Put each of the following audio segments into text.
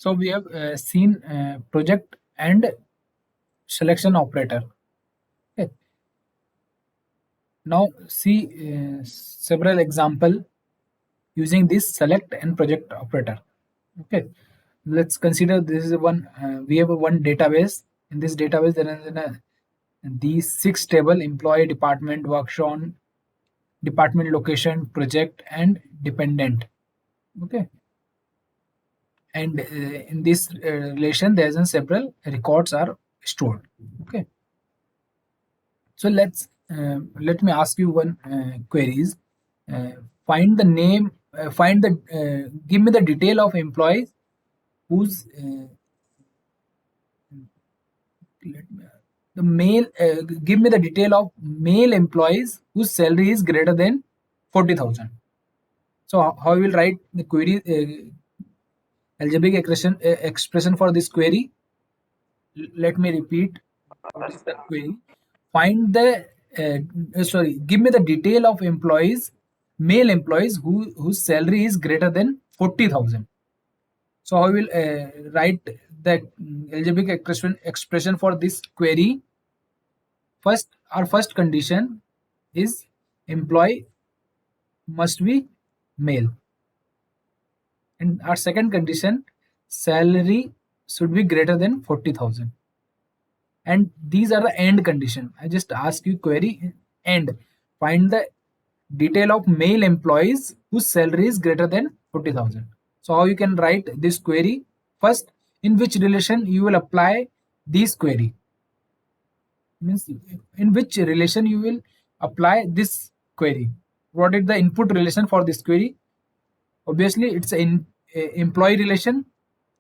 So we have seen project and selection operator. Okay. Now see several example using this select and project operator. Okay, let's consider this is one. We have a one database. In this database, there is these six table: employee, department, workshop, department location, project, and dependent. Okay, and in this relation, there is several records are stored. Okay, so let me ask you one queries. Uh, find the name. Find the. Give me the detail of employees whose let me, the male. Give me the detail of male employees whose salary is greater than 40,000. So how we will write the query algebraic expression for this query? Let me repeat. What is the query? Find the sorry. Give me the detail of employees, male employees whose salary is greater than 40,000. So I will write the algebraic expression for this query. First, our first condition is employee must be male, and our second condition salary should be greater than 40,000. And these are the end condition. I just ask you query and find the detail of male employees whose salary is greater than 40,000. So how you can write this query? First, in which relation you will apply this query? Means in which relation you will apply this query? What is the input relation for this query? Obviously, it's an employee relation.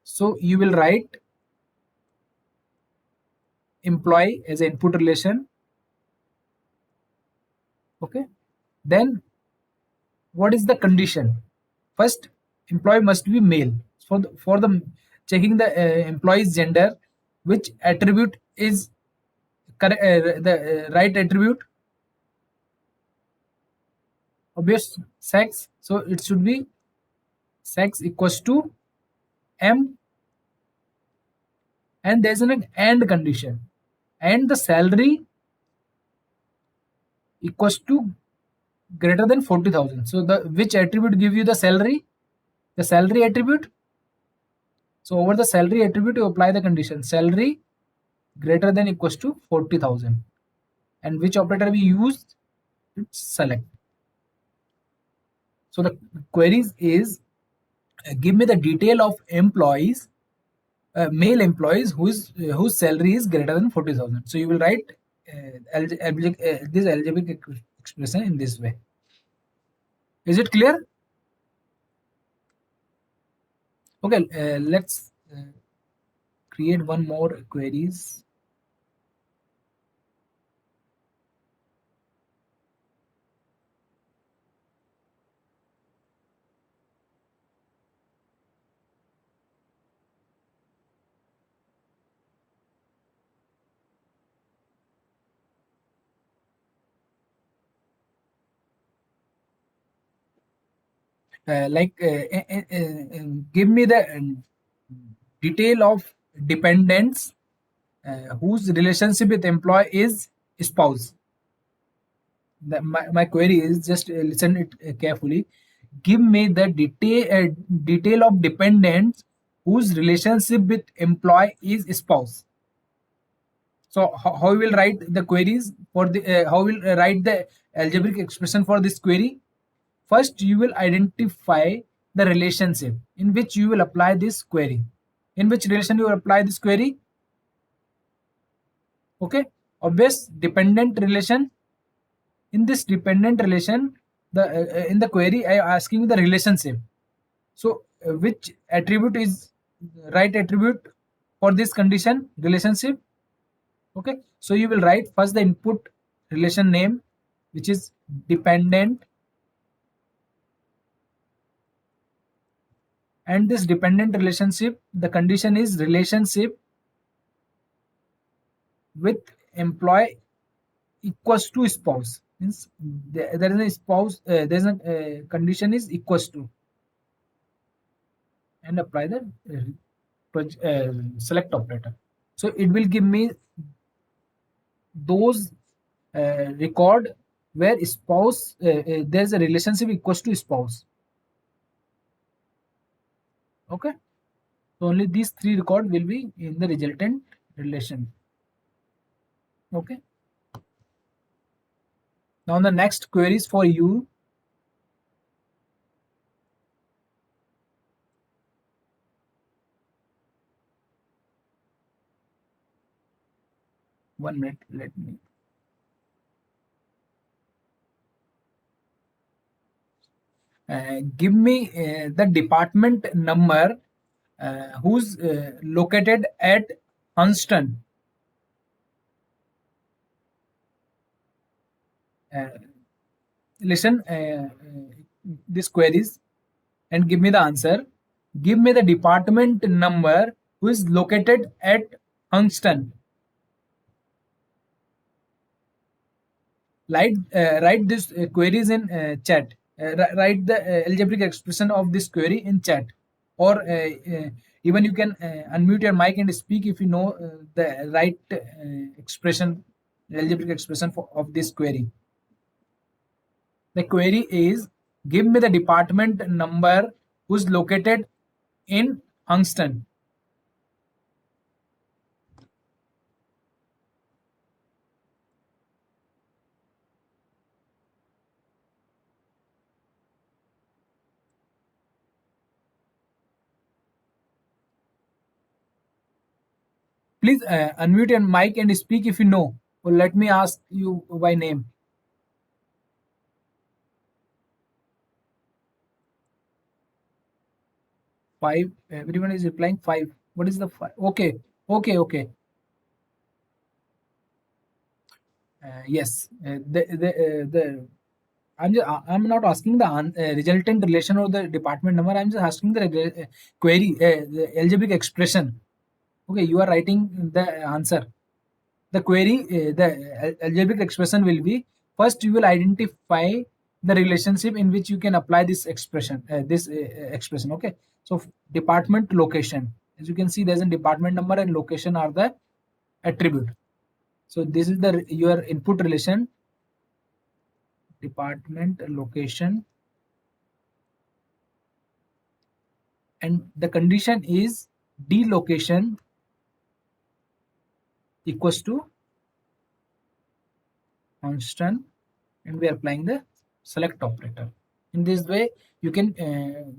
So you will write employee as an input relation. Okay. Then what is the condition? First, employee must be male. For the checking the employee's gender, which attribute is correct? The right attribute, obvious sex. So it should be sex equals to M, and there's an and condition, and the salary equals to greater than 40,000. So the which attribute give you the salary? The salary attribute. So over the salary attribute, you apply the condition salary greater than equals to 40,000. And which operator we use? It's select. So the queries is give me the detail of employees, male employees whose salary is greater than 40,000. So you will write this algebraic expression in this way. Is it clear? Okay, let's create one more queries. Give me the detail of dependents whose relationship with employee is spouse. My query is just listen it carefully. Give me the detail of dependents whose relationship with employee is spouse. So how we will write the queries for the how we will write the algebraic expression for this query? First, you will identify the relationship in which you will apply this query. In which relation you will apply this query? Okay, obvious dependent relation. In this dependent relation, the in the query I am asking the relationship. So which attribute is right attribute for this condition relationship? Okay, so you will write first the input relation name, which is dependent, and this dependent relationship, the condition is relationship with employee equals to spouse. Means there is a spouse, there's a condition is equals to, and apply the select operator. So it will give me those record where spouse there's a relationship equals to spouse. Okay, so only these three record will be in the resultant relation. Okay, now the next queries for you. One minute, let me. Give me the department number who's located at Hunston. Uh, Listen these queries and give me the answer. Give me the department number who is located at Hunston. Write this queries in chat. Write the algebraic expression of this query in chat, or even you can unmute your mic and speak if you know the right expression, algebraic expression of this query. The query is, give me the department number who's located in Hunston. Please unmute your mic and speak if you know, or let me ask you by name. Five. Everyone is replying five. What is the five? Okay. Okay. Okay. Yes. I'm not asking the resultant relation or the department number. I'm just asking the query, the algebraic expression. Okay. You are writing the answer. The query, the algebraic expression will be, first you will identify the relationship in which you can apply this expression, expression. Okay, so department location, as you can see, there's a department number and location are the attribute. So this is the your input relation, department location, and the condition is d location equals to constant, and we are applying the select operator. In this way you can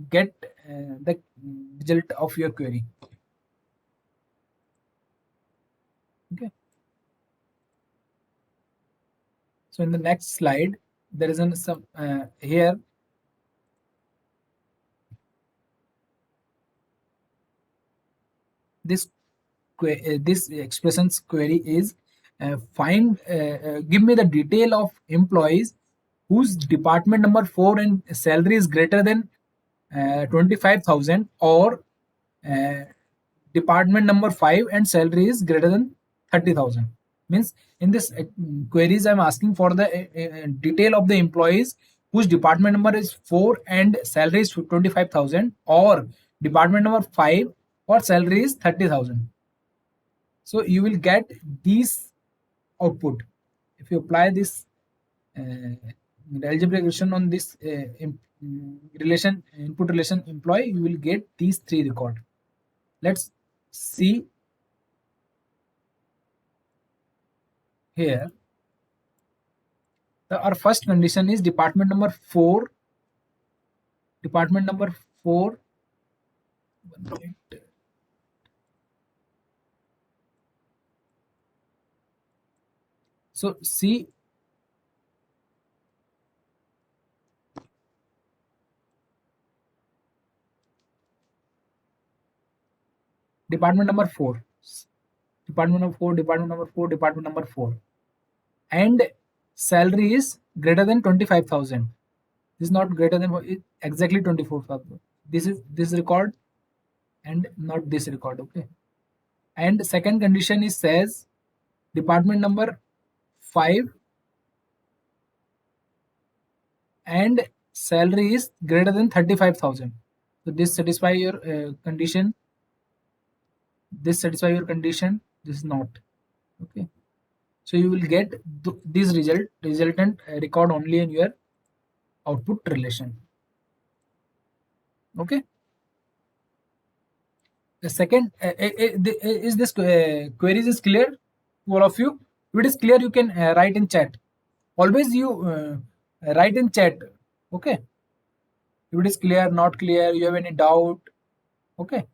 get the result of your query. Okay, so in the next slide there is some here this this expressions query is find give me the detail of employees whose department number 4 and salary is greater than 25,000, or uh, department number 5 and salary is greater than 30,000. Means in this queries I'm asking for the detail of the employees whose department number is 4 and salary is 25,000, or department number 5 or salary is 30,000. So you will get these output if you apply this algebraic relation on this relation, input relation employee, you will get these three record. Let's see here. Our first condition is department number 4. Department number 4. So see, department number 4, department number 4, department number 4, department number 4, and salary is greater than 25,000. This is not greater than exactly 24,000. This is this record and not this record. Okay, and second condition is says department number 5 and salary is greater than 35,000. So this satisfy your condition. this satisfy your condition, this is not. Okay, so you will get this resultant record only in your output relation. Okay, the second is this queries is clear to all of you? If it is clear, you can write in chat. Always you write in chat. Okay, if it is clear, not clear, you have any doubt. Okay,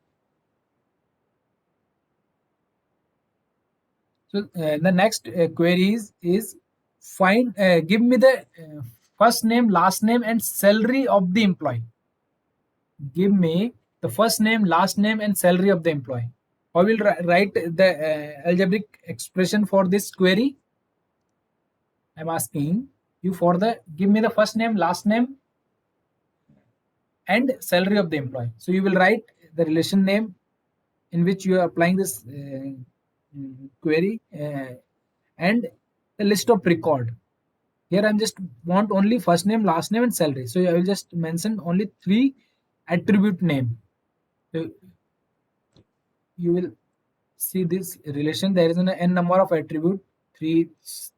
so the next queries is find give me the first name, last name and salary of the employee. Give me the first name, last name and salary of the employee. I will write the algebraic expression for this query. I'm asking you for the give me the first name, last name and salary of the employee. So you will write the relation name in which you are applying this query and the list of record. Here I'm just want only first name, last name and salary. So I will just mention only 3 attribute name. So you will see this relation. There is an n number of attribute, 3,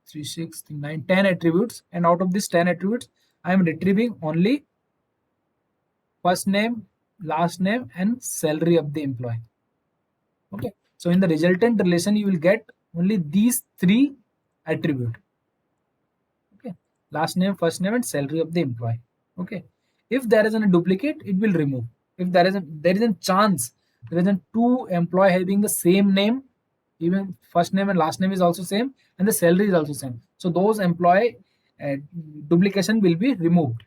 3, 6, 9, 10 attributes, and out of this 10 attributes, I am retrieving only first name, last name, and salary of the employee. Okay, so in the resultant relation, you will get only these 3 attribute. Okay, last name, first name, and salary of the employee. Okay, if there is a duplicate, it will remove. If there is a chance there is a 2 employee having the same name, even first name and last name is also same, and the salary is also same, so those employee duplication will be removed.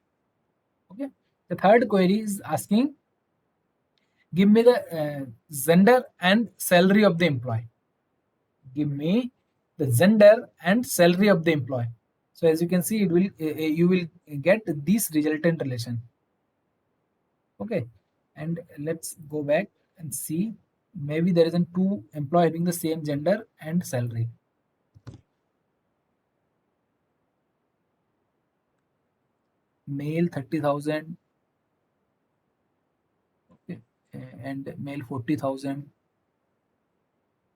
Okay, the third query is asking give me the gender and salary of the employee. Give me the gender and salary of the employee. So as you can see, it will you will get this resultant relation. Okay, and let's go back and see. Maybe there is a 2 employee having the same gender and salary. Male 30,000, okay, and male 40,000,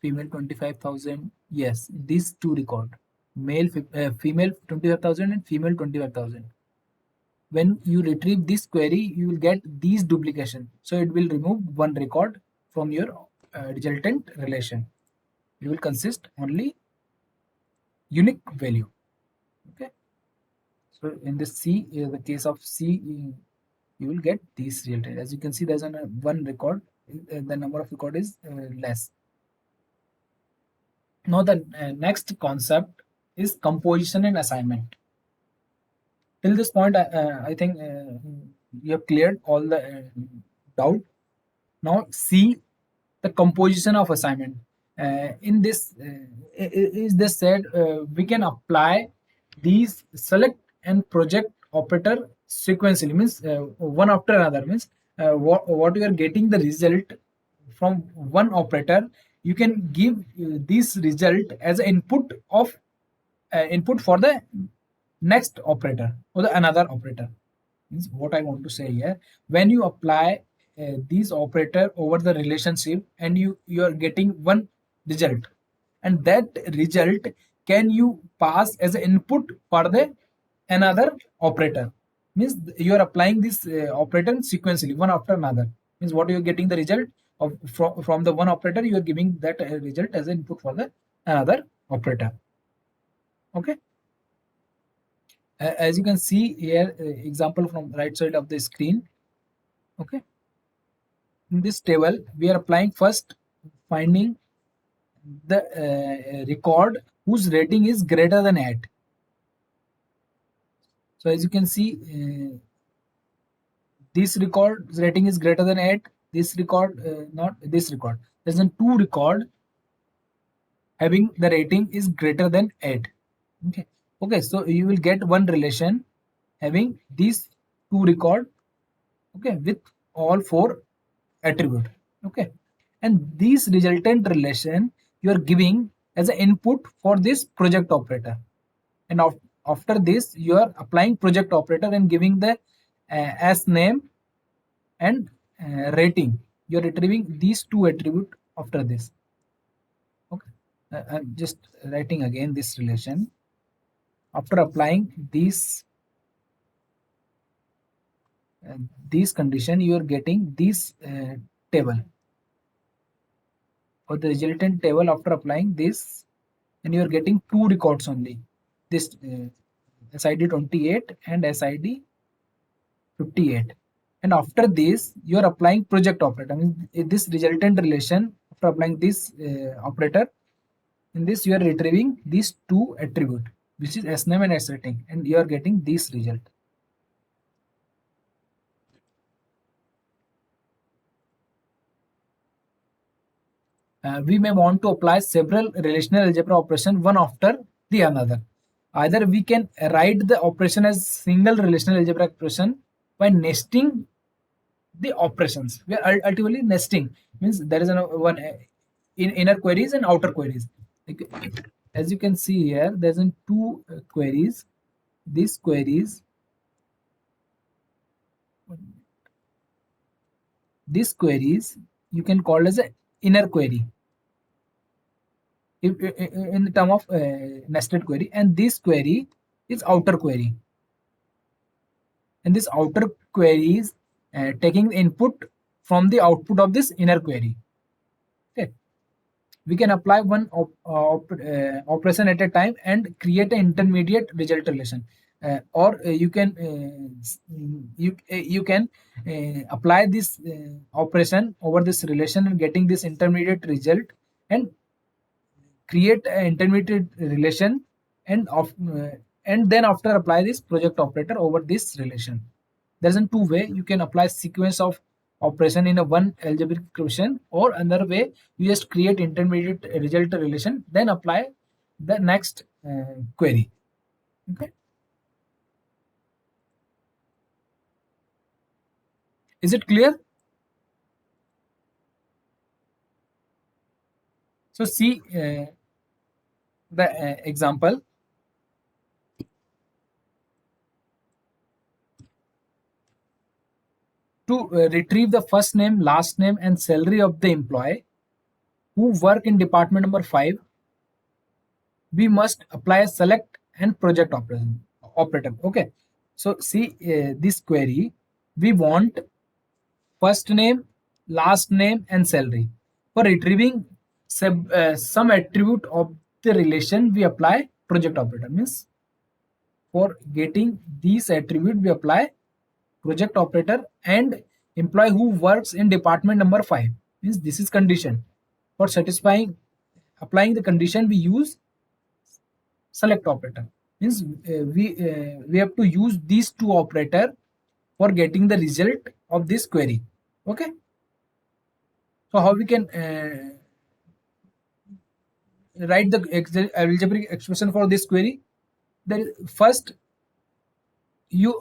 female 25,000. Yes, these 2 record. Female 25,000 and female 25,000. When you retrieve this query, you will get these duplication. So it will remove 1 record from your resultant relation. It will consist only unique value. Okay. So in the C, the case of C, you will get these resultant. As you can see, there's 1 record. The number of record is less. Now the next concept is composition and assignment. Till this point, I think you have cleared all the doubt. Now see the composition of assignment. In this, is this said we can apply these select and project operator sequentially, means one after another, means what you are getting the result from one operator, you can give this result as an input for the next operator or the another operator. Means what I want to say here, when you apply these operator over the relationship and you are getting one result, and that result can you pass as an input for the another operator, means you are applying this operator sequentially one after another, means what you are getting the result of from the one operator, you are giving that result as an input for the another operator. Okay, as you can see here, example from right side of the screen. Okay, in this table we are applying first finding the record whose rating is greater than 8. So as you can see, this record rating is greater than 8, this record not this record, there's a 2 record having the rating is greater than 8. Okay, okay, so you will get one relation having these 2 record, okay, with all 4 attribute. Okay, and this resultant relation you are giving as an input for this project operator, and after this you are applying project operator and giving the as name and rating. You are retrieving these 2 attribute after this. Okay, I'm just writing again this relation. After applying these condition, you are getting this table or the resultant table after applying this, and you are getting two records only, this SID 28 and SID 58. And after this, you are applying project operator. I mean, this resultant relation, after applying this operator, in this you are retrieving these two attribute, which is sname and srating, and you are getting this result. We may want to apply several relational algebra operation one after the another. Either we can write the operation as single relational algebra operation by nesting the operations. We are ultimately nesting, means there is one in inner queries and outer queries. Like, as you can see here, there's two queries. These queries, you can call as an inner query in the term of nested query, and this query is outer query, and this outer query is taking the input from the output of this inner query. Okay, we can apply one operation at a time and create an intermediate result relation, or you can apply this operation over this relation and getting this intermediate result, and create an intermediate relation, and then after apply this project operator over this relation. There's a two way you can apply sequence of operation in a one algebraic equation, or another way you just create intermediate result relation, then apply the next query. Okay, is it clear? So see the example. To retrieve the first name, last name, and salary of the employee who work in department number 5, we must apply a select and project operator. Okay, so see this query, we want first name, last name, and salary. For retrieving some attribute of the relation, we apply project operator. Means for getting these attribute, we apply project operator, and employee who works in department number 5, means this is condition. For satisfying applying the condition, we use select operator. Means we have to use these two operator for getting the result of this query. Okay, so how we can write the algebraic expression for this query? Then first you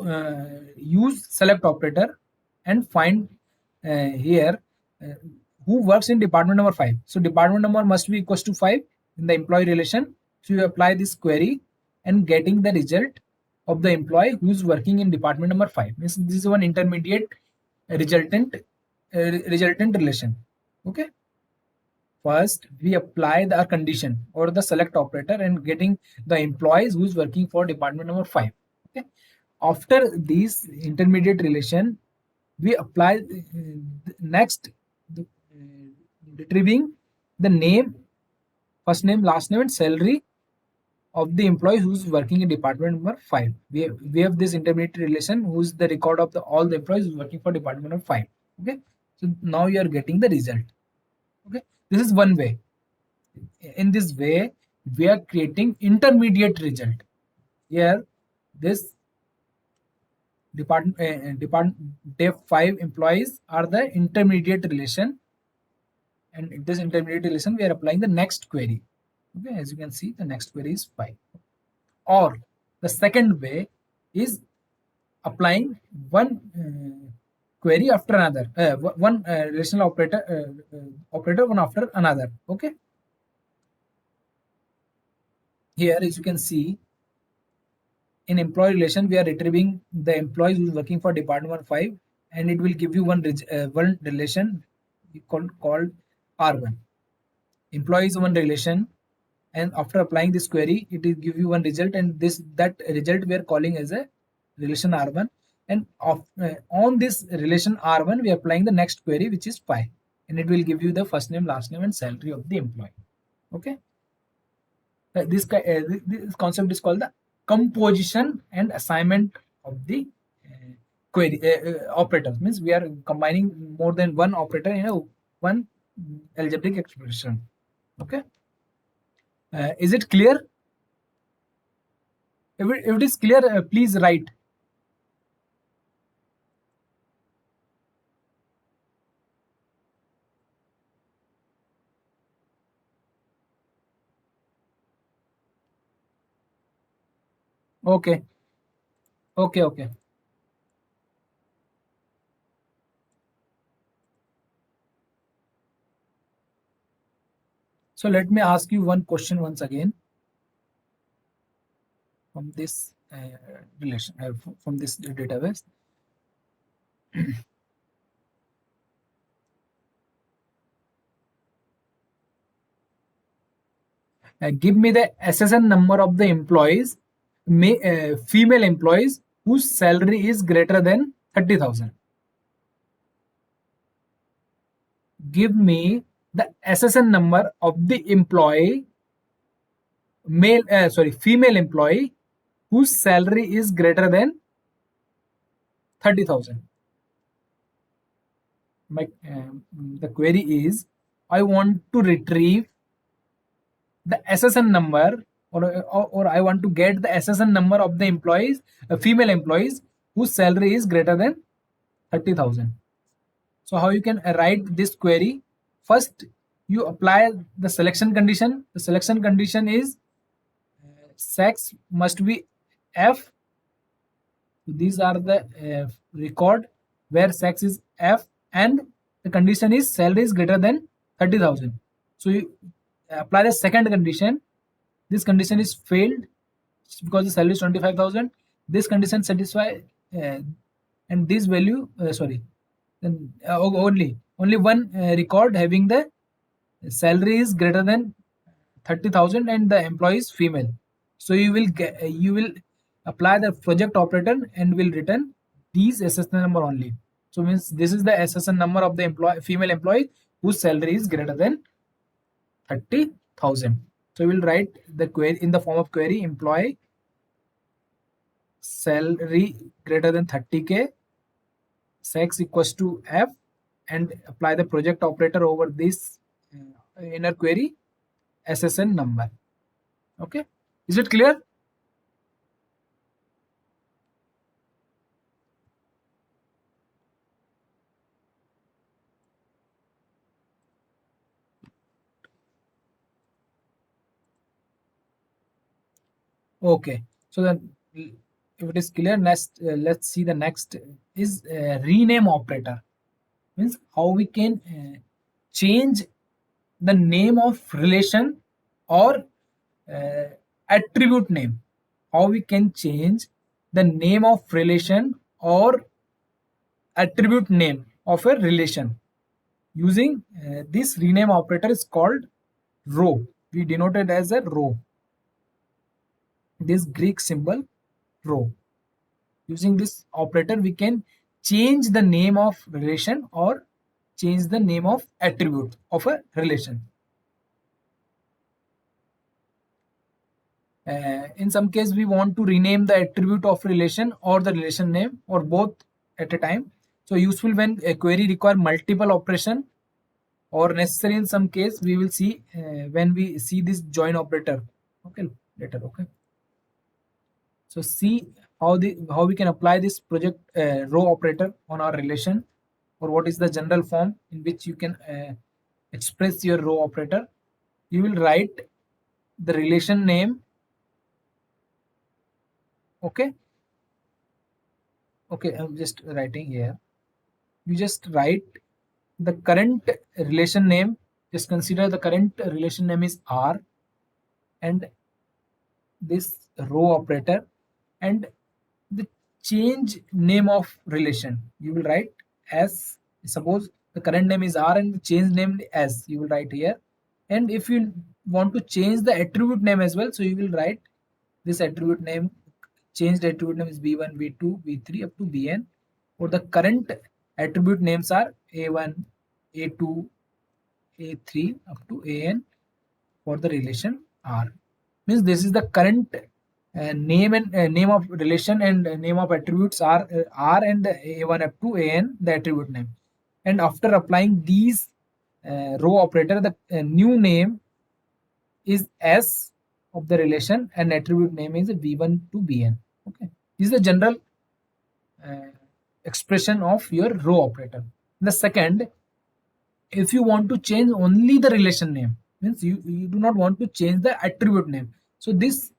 use select operator and find here who works in department number 5. So department number must be equals to 5 in the employee relation. So you apply this query and getting the result of the employee who's working in department number 5. This is one intermediate resultant relation. Okay, first we apply the condition or the select operator and getting the employees who's working for department number 5. Okay, after this intermediate relation, we apply next retrieving the name, first name, last name, and salary of the employee who's working in department number 5. We have this intermediate relation who's the record of all the employees working for department number 5. Okay, so now you are getting the result. Okay, this is one way. In this way, we are creating intermediate result. Here, this department def 5 employees are the intermediate relation, and in this intermediate relation we are applying the next query. Okay, as you can see, the next query is 5. Or the second way is applying one query after another, one relational operator one after another. Okay, here as you can see, in employee relation we are retrieving the employees who is working for department 5, and it will give you one relation called R1. employee is one relation, and after applying this query it will give you one result, and this that result we are calling as a relation R1, and on this relation R1 we are applying the next query, which is pie, and it will give you the first name, last name, and salary of the employee. Okay. This concept is called the composition and assignment of the query operators. Means we are combining more than one operator in a one algebraic expression. Okay. Is it clear? If it is clear, please write. Okay. Okay. Okay. So let me ask you one question once again from this relation, from this database. Give me the SSN number of the employees, female employees whose salary is greater than 30,000. Give me the SSN number of the employee, female employee whose salary is greater than 30,000. The query is, I want to retrieve the SSN number, or I want to get the SSN number of the employees, female employees whose salary is greater than 30,000. So how you can write this query? First, you apply the selection condition. The selection condition is sex must be F. These are the record where sex is F, and the condition is salary is greater than 30,000. So you apply the second condition. This condition is failed because the salary is 25,000. This condition satisfy, and this value then only one record having the salary is greater than 30,000 and the employee is female. So you will apply the project operator and will return these SSN number only. So means this is the SSN number of the female employee whose salary is greater than 30,000. So we will write the query in the form of query: employee salary greater than 30k, sex equals to F, and apply the project operator over this inner query SSN number. Okay, is it clear? Okay, so then if it is clear, next let's see the next is rename operator. Means how we can change the name of relation or uh, attribute name. How we can change the name of relation or attribute name of a relation using this rename operator is called row. We denote it as a row. This Greek symbol row. Using this operator, we can change the name of relation or change the name of attribute of a relation. In some case, we want to rename the attribute of relation or the relation name or both at a time. So useful when a query require multiple operation, or necessary in some case we will see when we see this join operator. Okay, later. Okay. So see how we can apply this project row operator on our relation, or what is the general form in which you can express your row operator. You will write the relation name. Okay. Okay, I'm just writing here. You just write the current relation name. Just consider the current relation name is R, and this row operator, and the change name of relation you will write as, suppose the current name is R and the change name as, you will write here, And if you want to change the attribute name as well, so you will write this attribute name, changed attribute name is v1, v2, v3 up to vn, or the current attribute names are a1, a2, a3 up to an for the relation R. Means this is the current name and name of relation, and name of attributes are R and A1 up to AN, the attribute name. And after applying these row operator, the new name is S of the relation and attribute name is V1 to Vn. Okay, this is the general uh, expression of your row operator. The second, if you want to change only the relation name, means you do not want to change the attribute name, so this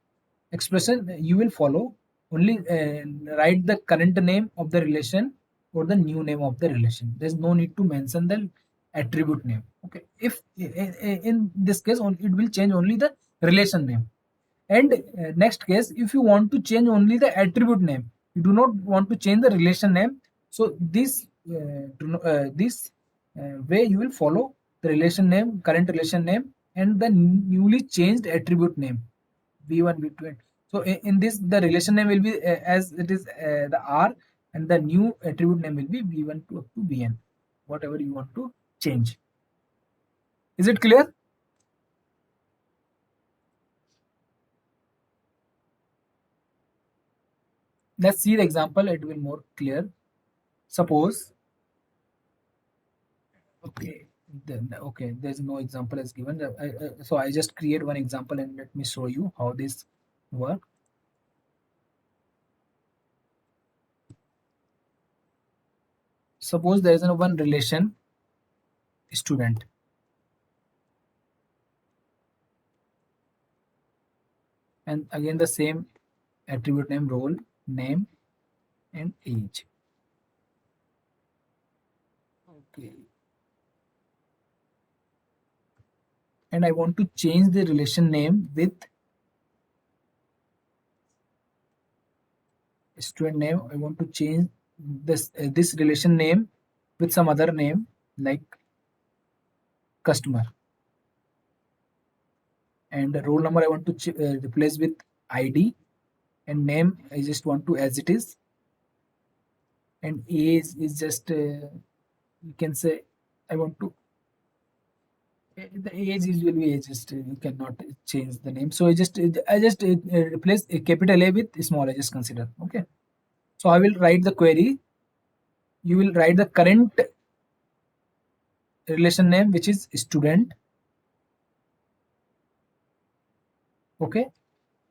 expression you will follow only write the current name of the relation or the new name of the relation. There's no need to mention the attribute name. Okay, if in this case it will change only the relation name. And next case, if you want to change only the attribute name, you do not want to change the relation name, so this way you will follow the relation name, current relation name, and the newly changed attribute name v1, v2. So in this, the relation name will be as it is the R, and the new attribute name will be v1 to up to vn, whatever you want to change. Is it clear? Let's see the example, it will more clear. Suppose, okay, then okay, there's no example as given. So I just create one example and let me show you how this work. Suppose there is one relation student, and again the same attribute name, role name, and age. Okay, and I want to change the relation name with student name. I want to change this relation name with some other name like customer, and the roll number I want to replace with ID, and name I just want to as it is, and age is just you can say I want to the age is will be age, just you cannot change the name, so I just replace a capital A with small a, just consider. Okay, so I will write the query. You will write the current relation name, which is student. Okay,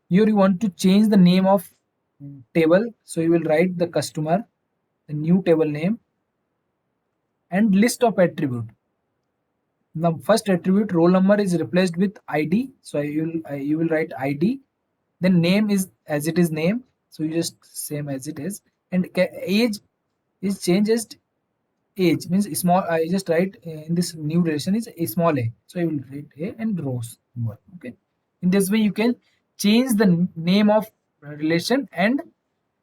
here you want to change the name of table, so you will write the customer, the new table name, and list of attribute. The first attribute roll number is replaced with ID, so you will write ID. Then name is as it is name, so you just same as it is, and age is changed. Age means small, I just write in this new relation is a small a, so I will write a and rows number. Okay, in this way you can change the name of relation and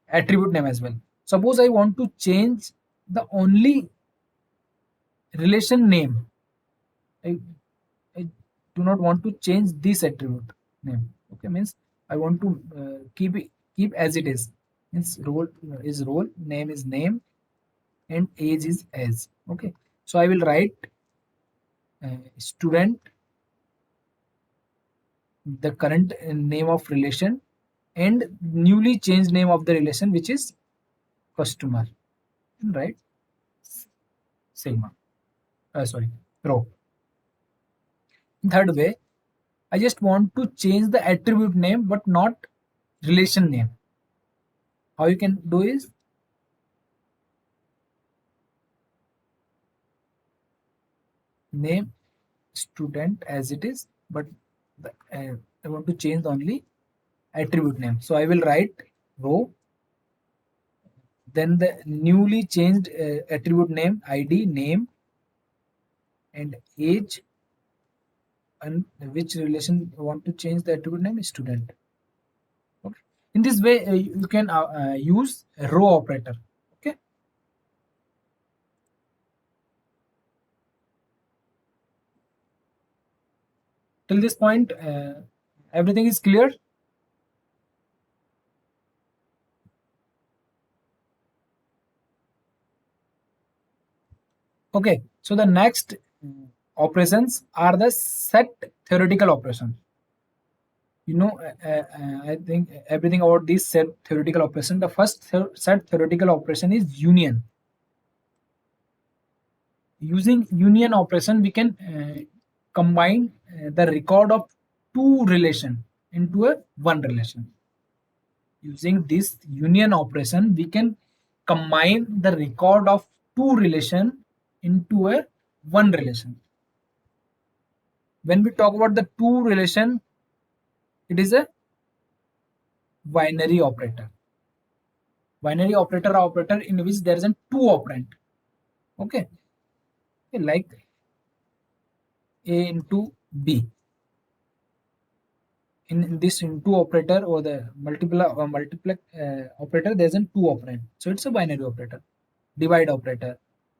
attribute name as well. Suppose I want to change the only relation name, I, I do not want to change this attribute name. Okay, means I want to keep as it is. Means role is role, name is name, and age is age. Okay, so I will write student, the current name of relation, and newly changed name of the relation, which is customer. Right, sigma. Sorry, row. Third way, I just want to change the attribute name but not relation name. How you can do is, name student as it is, but I want to change only attribute name. So I will write row, then the newly changed attribute name, ID, name, and age, and which relation you want to change the attribute name is student. Okay. In this way, you can use a row operator. Okay. Till this point, everything is clear? Okay, so the next operations are the set theoretical operations. You know, I think everything about this set theoretical operation. The first set theoretical operation is union. Using union operation, we can combine the record of two relation into a one relation. Using this union operation, we can combine the record of two relation into a one relation. When we talk about the two relation, it is a binary operator. Binary operator in which there is a two operand. Okay, like A into B. In this into operator or the multiplex operator, there's a two operand, so it's a binary operator. Divide operator,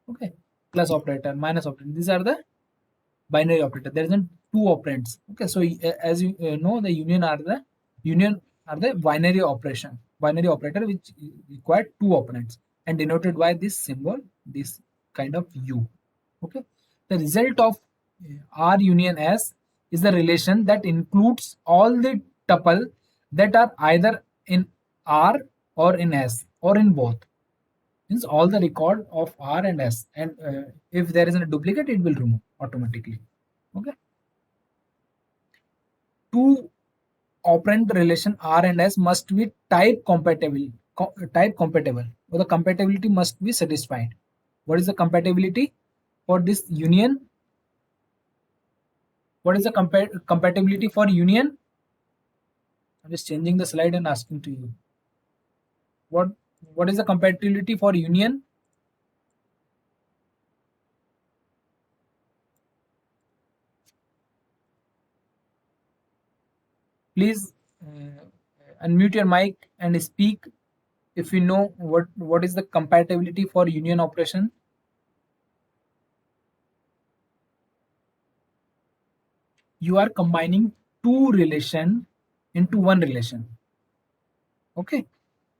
okay, plus operator, minus operator, these are the binary operator. There isn't two operands. Okay, so as you know, the union are the binary operator which require two operands and denoted by this symbol, this kind of U. Okay, the result of R union S is the relation that includes all the tuple that are either in R or in S or in both. Means all the record of R and S, and if there is a duplicate, it will remove automatically. Okay, two operand relation R and S must be type compatible, or the compatibility must be satisfied. What is the compatibility for this union? What is the compatibility for union? I'm just changing the slide and asking to you. What is the compatibility for union? Please unmute your mic and speak if you know what is the compatibility for union operation. You are combining two relation into one relation. Okay,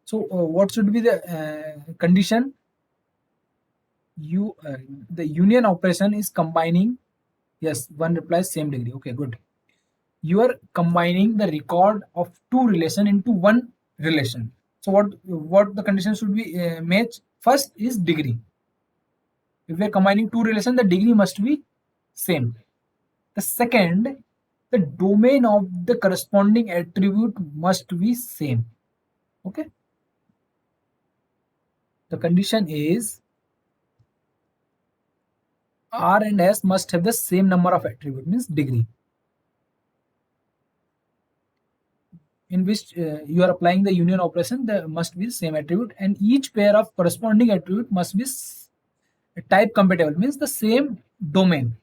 so what should be the condition? The union operation is combining. Yes, one replies same degree. Okay, good. You are combining the record of two relation into one relation. So what the condition should be match? First is degree. If we are combining two relation, the degree must be same. The second, the domain of the corresponding attribute must be same. Okay, the condition is R and S must have the same number of attribute, means degree, in which you are applying the union operation. There must be same attribute, and each pair of corresponding attribute must be type compatible, means the same domain.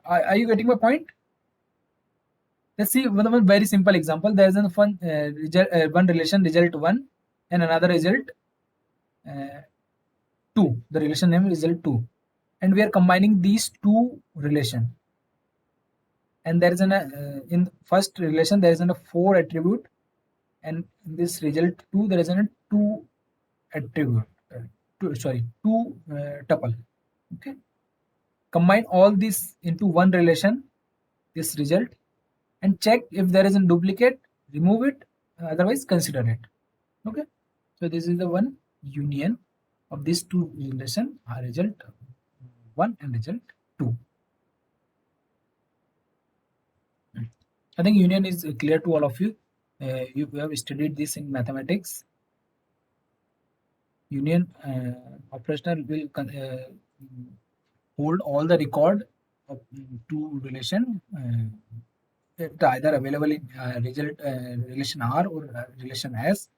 Are you getting my point? Let's see one very simple example. There is one relation result 1 and another result 2. The relation name is result 2, and we are combining these two relation. And there is in first relation there is a 4 attribute, and in this result 2 there is a 2 attribute. Two tuple. Okay, combine all this into one relation, this result, and check if there is a duplicate, remove it, otherwise consider it. Okay, so this is the one union of these two relation, result 1 and result 2. I think union is clear to all of you. You have studied this in mathematics. Union operational will hold all the record of two relation, either available in result relation R or relation S,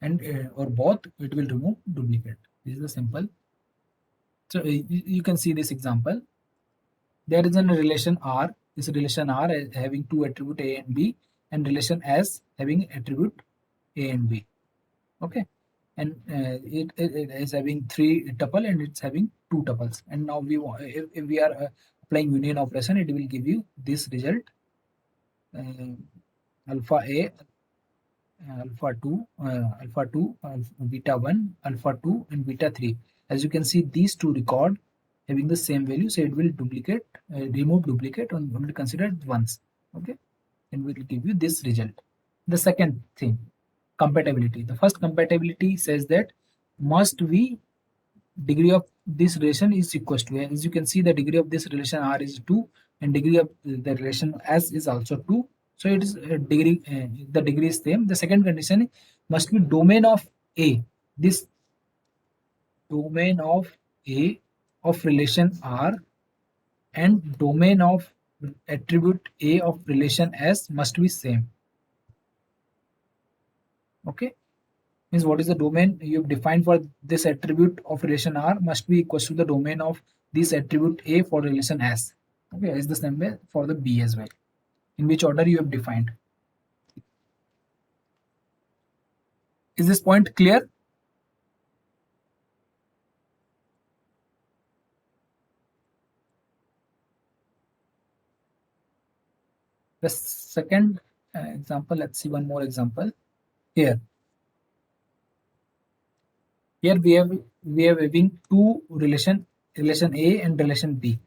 and or both. It will remove duplicate. This is the simple. So you can see this example. There is a relation R. This relation R having two attribute A and B, and relation S having attribute A and B. Okay. and it is having three tuple and it's having two tuples. And now if we are applying union operation, it will give you this result, uh, alpha A, alpha 2, beta 1, alpha 2, and beta 3. As you can see, these two record having the same value, so it will duplicate, remove duplicate, and only consider it once. Okay, and will give you this result. The second thing, compatibility. The first compatibility says that must be degree of this relation is equals to, as you can see, the degree of this relation R is 2 and degree of the relation S is also 2. So it is degree, the degree is same. The second condition must be domain of A. This domain of A of relation R and domain of attribute A of relation S must be same. Okay, means what is the domain you have defined for this attribute of relation R must be equals to the domain of this attribute A for relation S. Okay, is the same way for the B as well. In which order you have defined. Is this point clear? The second example, let's see one more example. Here, here we have having two relation A and relation B,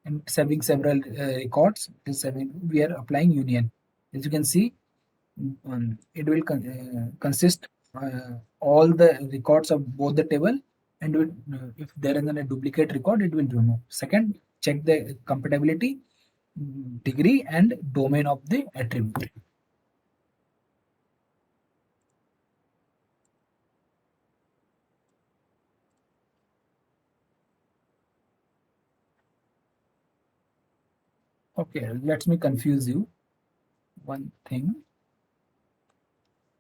and it's having several records. We are applying union. As you can see, it will consist all the records of both the table, and if there is a duplicate record, it will remove. Second, check the compatibility, degree, and domain of the attribute. Okay, let me confuse you. One thing.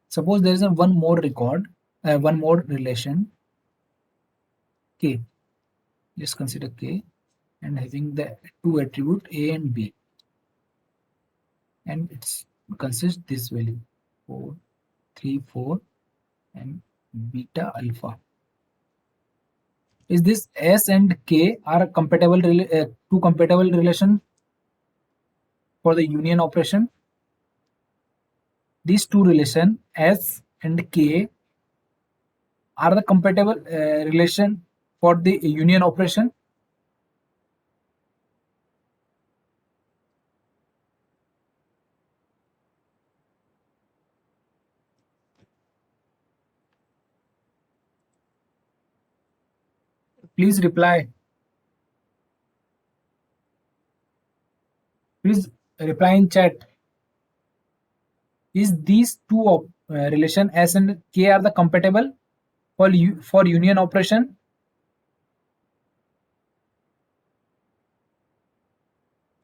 Suppose there is a one more record, one more relation, K. Just consider K, and having the two attribute A and B, and it's consists this value 4, 3, 4, and beta alpha. Is this S and K are compatible, two compatible relation for the union operation? These two relation S and K are the compatible relation for the union operation? Please reply. Please reply in chat. Is these two relation S and K are the compatible for union operation?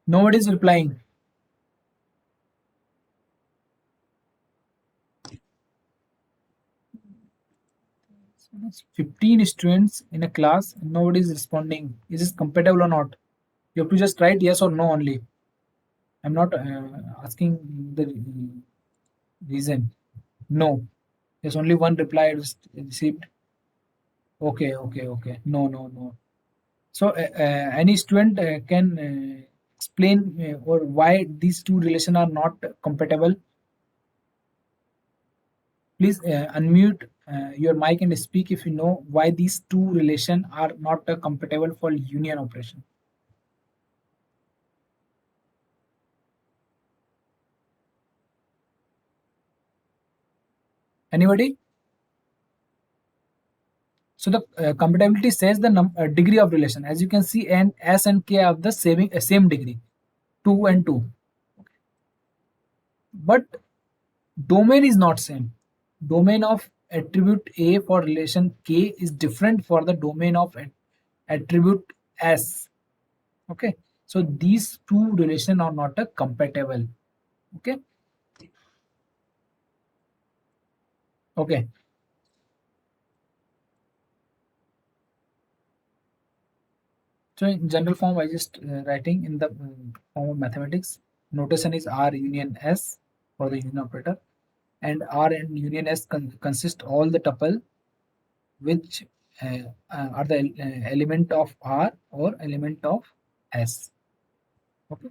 Nobody is replying. It's 15 students in a class and nobody is responding. Is this compatible or not? You have to just write yes or no only. I'm not asking the reason. No. There's only one reply received. Okay, okay, okay. No, no, no. So any student can explain or why these two relations are not compatible. Please unmute your mic and speak if you know why these two relations are not compatible for union operation. Anybody? So the compatibility says the degree of relation. As you can see, and S and K have the same degree, 2 and 2. But domain is not same. Domain of attribute A for relation K is different for the domain of attribute S. Okay. So these two relation are not compatible. Okay. Okay. So in general form, I just writing in the form of mathematics. Notation is R union S for the union operator. and R and union S consist all the tuple which are the element of R or element of S. Okay.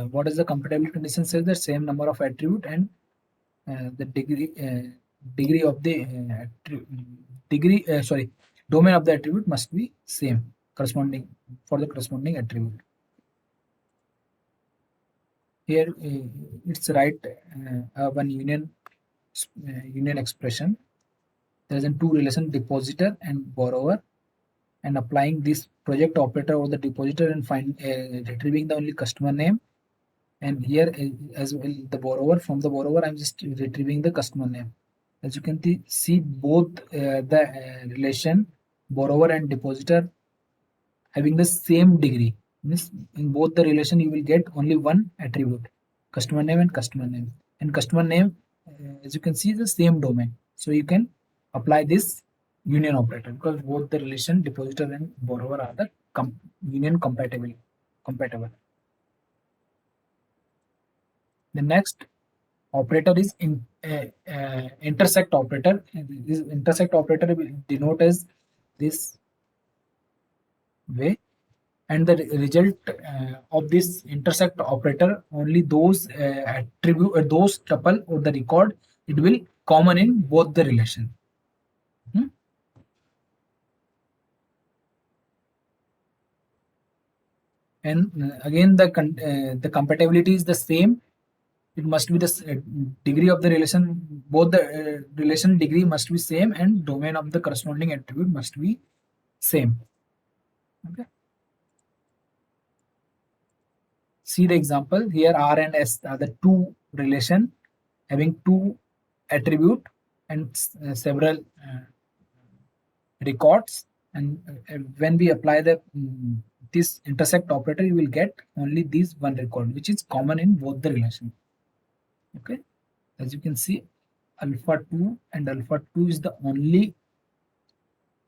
What is the compatibility condition? Says the same number of attribute and the degree of the degree sorry domain of the attribute must be same corresponding for the corresponding attribute. Here it's right one union expression. There is a two relation depositor and borrower, and applying this project operator over the depositor and find retrieving the only customer name. And here as well the borrower, from the borrower I'm just retrieving the customer name. As you can see both the relation borrower and depositor having the same degree. Means in both the relation you will get only one attribute, customer name and customer name. And customer name, as you can see, is the same domain. So you can apply this union operator because both the relation depositor and borrower are the union compatible. The next operator is intersect operator. This intersect operator will denote as this way, and the result of this intersect operator, only those attribute those tuple or the record, it will common in both the relation. Hmm? And again the compatibility is the same. It must be the degree of the relation, both the relation degree must be same and domain of the corresponding attribute must be same. Okay. See the example here. R and S are the two relation having two attribute and several records, and when we apply the this intersect operator, you will get only this one record which is common in both the relation. Okay, as you can see, alpha 2 and alpha 2 is the only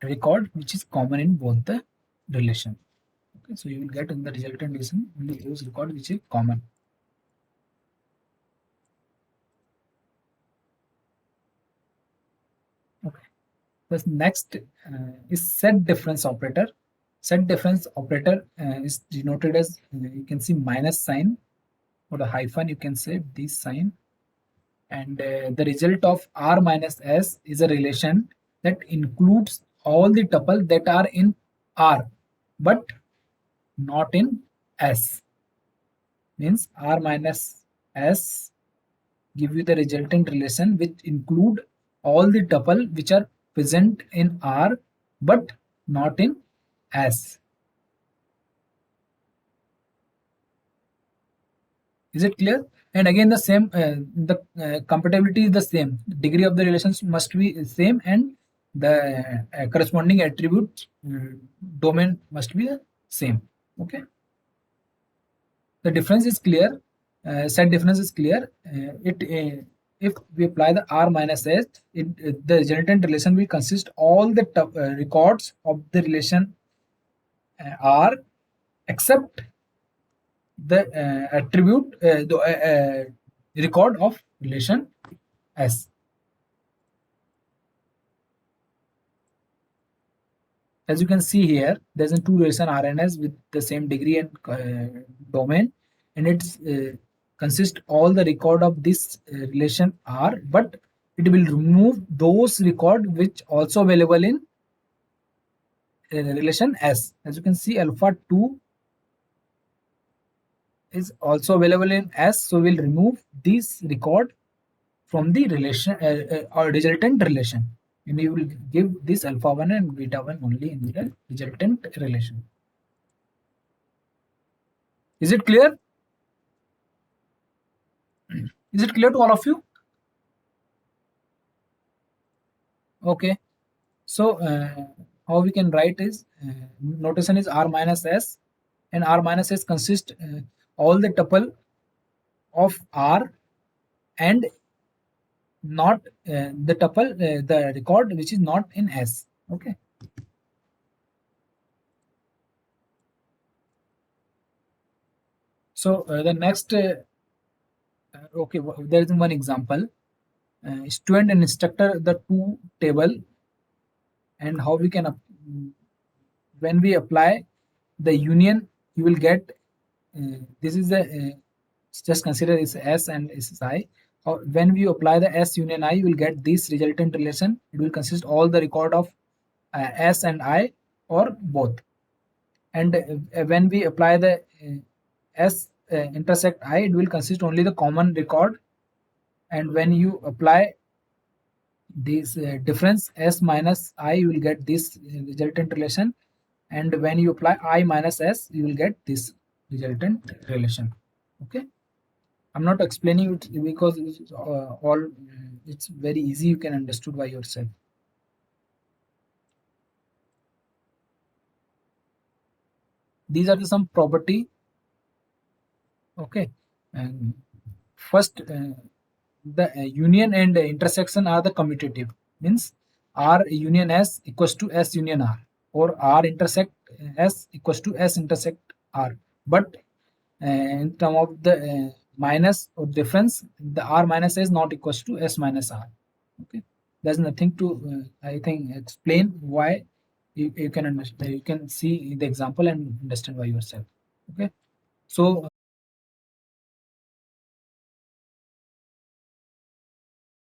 record which is common in both the relation. Okay, so you will get in the resultant relation only those record which is common. Okay, the next is set difference operator. Set difference operator is denoted as you can see minus sign or the hyphen, you can say this sign, and the result of R minus S is a relation that includes all the tuple that are in R but not in S. Means R minus S give you the resultant relation which include all the tuple which are present in R but not in S. Is it clear? And again the same the compatibility is the same. Degree of the relations must be same and the corresponding attribute domain must be the same. Okay. The difference is clear. Set difference is clear. If we apply the R minus S, the resultant relation will consist all the records of the relation R except the attribute the record of relation S. As you can see here, there's a two relation R and S with the same degree and domain, and it's consist all the record of this relation R, but it will remove those record which also available in relation S. As you can see, alpha 2 is also available in S, so we'll remove this record from the relation or resultant relation, and you will give this alpha 1 and beta 1 only in the resultant relation. Is it clear? Is it clear to all of you? Okay, so how we can write is notation is R minus S, and R minus S consists all the tuple of R and not the tuple the record which is not in S. Okay. So the next Okay, there is one example. Student and instructor, the two table, and how we can when we apply the union, you will get this is the just consider this S and this is I. Or when we apply the S union I, you will get this resultant relation. It will consist all the record of S and I or both. And when we apply the S intersect I, it will consist only the common record. And when you apply this difference S minus I, you will get this resultant relation. And when you apply I minus S, you will get this resultant relation. Okay, I'm not explaining it because it's all it's very easy, you can understood by yourself. These are the some property. Okay, and first the union and intersection are the commutative, means R union S equals to S union R, or R intersect S equals to S intersect R. But in term of the minus or difference, the R minus S not equals to S minus R. Okay, there's nothing to I think explain why. You can understand, you can see the example and understand by yourself. Okay, so